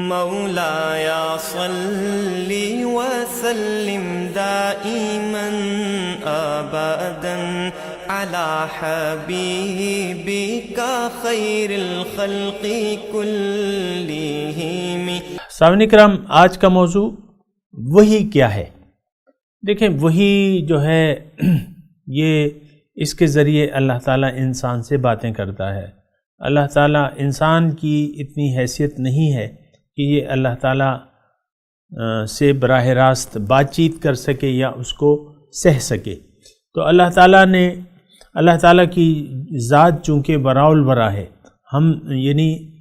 مولایا صلی وسلم دائما ابدا علی حبیبک خیر الخلق کلہم۔ سامعین کرام، آج کا موضوع وحی کیا ہے؟ دیکھیں، وحی جو ہے یہ اس کے ذریعے اللہ تعالیٰ انسان سے باتیں کرتا ہے۔ اللہ تعالیٰ انسان کی اتنی حیثیت نہیں ہے کہ یہ اللہ تعالیٰ سے براہ راست بات چیت کر سکے یا اس کو سہ سکے۔ تو اللہ تعالیٰ کی ذات چونکہ براء البراء ہے، ہم یعنی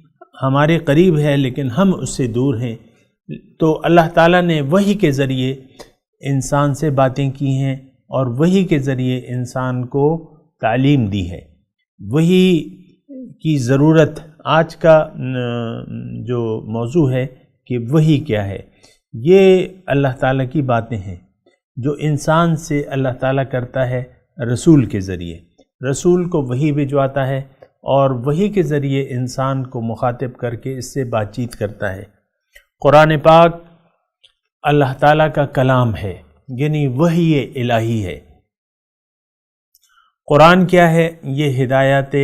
ہمارے قریب ہے لیکن ہم اس سے دور ہیں، تو اللہ تعالیٰ نے وحی کے ذریعے انسان سے باتیں کی ہیں اور وحی کے ذریعے انسان کو تعلیم دی ہے۔ وحی کی ضرورت آج کا جو موضوع ہے کہ وحی کیا ہے، یہ اللہ تعالیٰ کی باتیں ہیں جو انسان سے اللہ تعالیٰ کرتا ہے رسول کے ذریعے۔ رسول کو وحی بھجواتا ہے اور وحی کے ذریعے انسان کو مخاطب کر کے اس سے بات چیت کرتا ہے۔ قرآن پاک اللہ تعالیٰ کا کلام ہے، یعنی وحی الہی ہے۔ قرآن کیا ہے؟ یہ ہدایات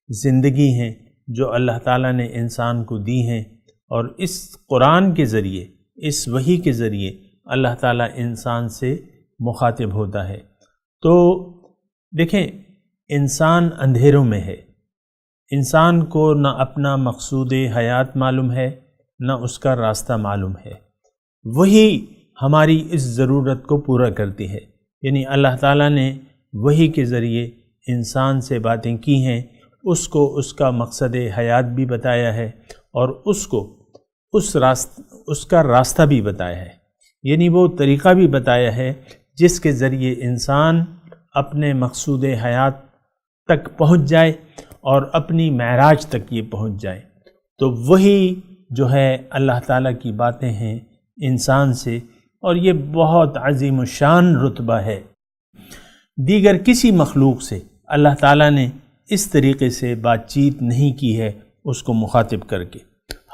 زندگی ہیں جو اللہ تعالیٰ نے انسان کو دی ہیں، اور اس قرآن کے ذریعے، اس وحی کے ذریعے اللہ تعالیٰ انسان سے مخاطب ہوتا ہے۔ تو دیکھیں، انسان اندھیروں میں ہے، انسان کو نہ اپنا مقصود حیات معلوم ہے نہ اس کا راستہ معلوم ہے۔ وحی ہماری اس ضرورت کو پورا کرتی ہے، یعنی اللہ تعالیٰ نے وحی کے ذریعے انسان سے باتیں کی ہیں، اس کو اس کا مقصد حیات بھی بتایا ہے اور اس کو اس کا راستہ بھی بتایا ہے، یعنی وہ طریقہ بھی بتایا ہے جس کے ذریعے انسان اپنے مقصود حیات تک پہنچ جائے اور اپنی معراج تک یہ پہنچ جائے۔ تو وہی جو ہے اللہ تعالیٰ کی باتیں ہیں انسان سے، اور یہ بہت عظیم الشان رتبہ ہے۔ دیگر کسی مخلوق سے اللہ تعالیٰ نے اس طریقے سے بات چیت نہیں کی ہے اس کو مخاطب کر کے۔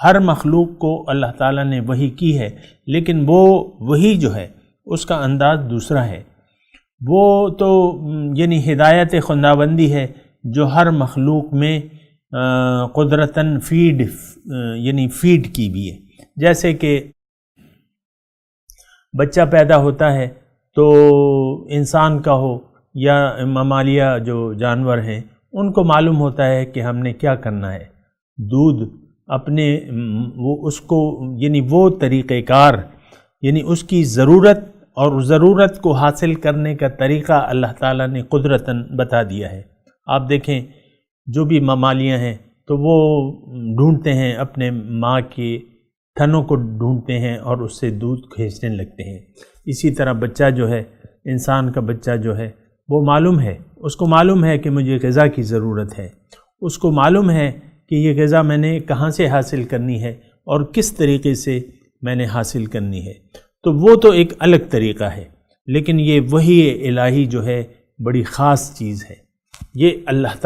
ہر مخلوق کو اللہ تعالیٰ نے وحی کی ہے، لیکن وہ وحی جو ہے اس کا انداز دوسرا ہے۔ وہ تو یعنی ہدایت خداوندی ہے جو ہر مخلوق میں قدرتاً فیڈ کی بھی ہے۔ جیسے کہ بچہ پیدا ہوتا ہے تو انسان کا ہو یا ممالیہ جو جانور ہیں، ان کو معلوم ہوتا ہے کہ ہم نے کیا کرنا ہے۔ دودھ اپنے اس کو یعنی وہ طریقہ کار، یعنی اس کی ضرورت اور ضرورت کو حاصل کرنے کا طریقہ اللہ تعالیٰ نے قدرتاً بتا دیا ہے۔ آپ دیکھیں، جو بھی ممالیاں ہیں تو وہ ڈھونڈتے ہیں، اپنے ماں کے تھنوں کو ڈھونڈتے ہیں اور اس سے دودھ کھینچنے لگتے ہیں۔ اسی طرح بچہ جو ہے، انسان کا بچہ جو ہے، وہ معلوم ہے، اس کو معلوم ہے کہ مجھے غذا کی ضرورت ہے، اس کو معلوم ہے کہ یہ غذا میں نے کہاں سے حاصل کرنی ہے اور کس طریقے سے میں نے حاصل کرنی ہے۔ تو وہ تو ایک الگ طریقہ ہے، لیکن یہ وحی الہی جو ہے بڑی خاص چیز ہے۔ یہ اللہ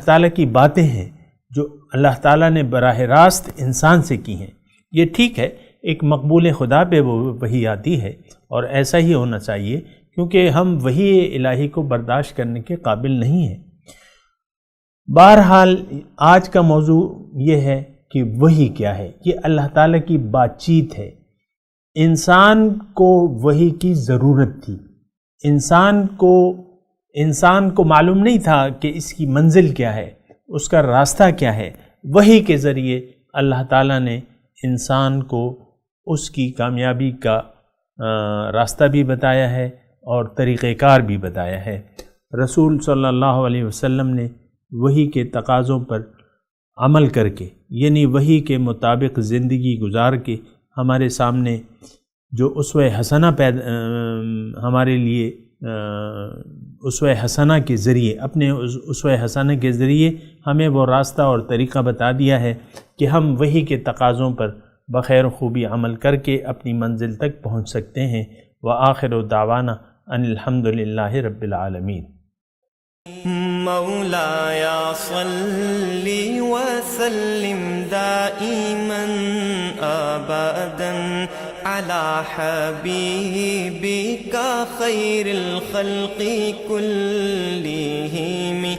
تعالیٰ کی باتیں ہیں جو اللہ تعالیٰ نے براہ راست انسان سے کی ہیں۔ یہ ٹھیک ہے، ایک مقبول خدا پہ وہ وحی آتی ہے اور ایسا ہی ہونا چاہیے، کیونکہ ہم وحی الہی کو برداشت کرنے کے قابل نہیں ہیں۔ بہرحال آج کا موضوع یہ ہے کہ وحی کیا ہے۔ یہ اللہ تعالیٰ کی بات چیت ہے۔ انسان کو وحی کی ضرورت تھی۔ انسان کو معلوم نہیں تھا کہ اس کی منزل کیا ہے، اس کا راستہ کیا ہے۔ وحی کے ذریعے اللہ تعالیٰ نے انسان کو اس کی کامیابی کا راستہ بھی بتایا ہے اور طریقہ کار بھی بتایا ہے۔ رسول صلی اللہ علیہ وسلم نے وحی کے تقاضوں پر عمل کر کے، یعنی وحی کے مطابق زندگی گزار کے ہمارے سامنے جو اسوہ حسنہ ہمارے لیے اسوہ حسنہ کے ذریعے، اپنے اسوہ حسنہ کے ذریعے ہمیں وہ راستہ اور طریقہ بتا دیا ہے کہ ہم وحی کے تقاضوں پر بخیر و خوبی عمل کر کے اپنی منزل تک پہنچ سکتے ہیں۔ وآخر دعوانا ان الحمد للہ رب العالمین۔ مولاي صل وسلم دائما أبدا على حبيبك خير الخلق كلهم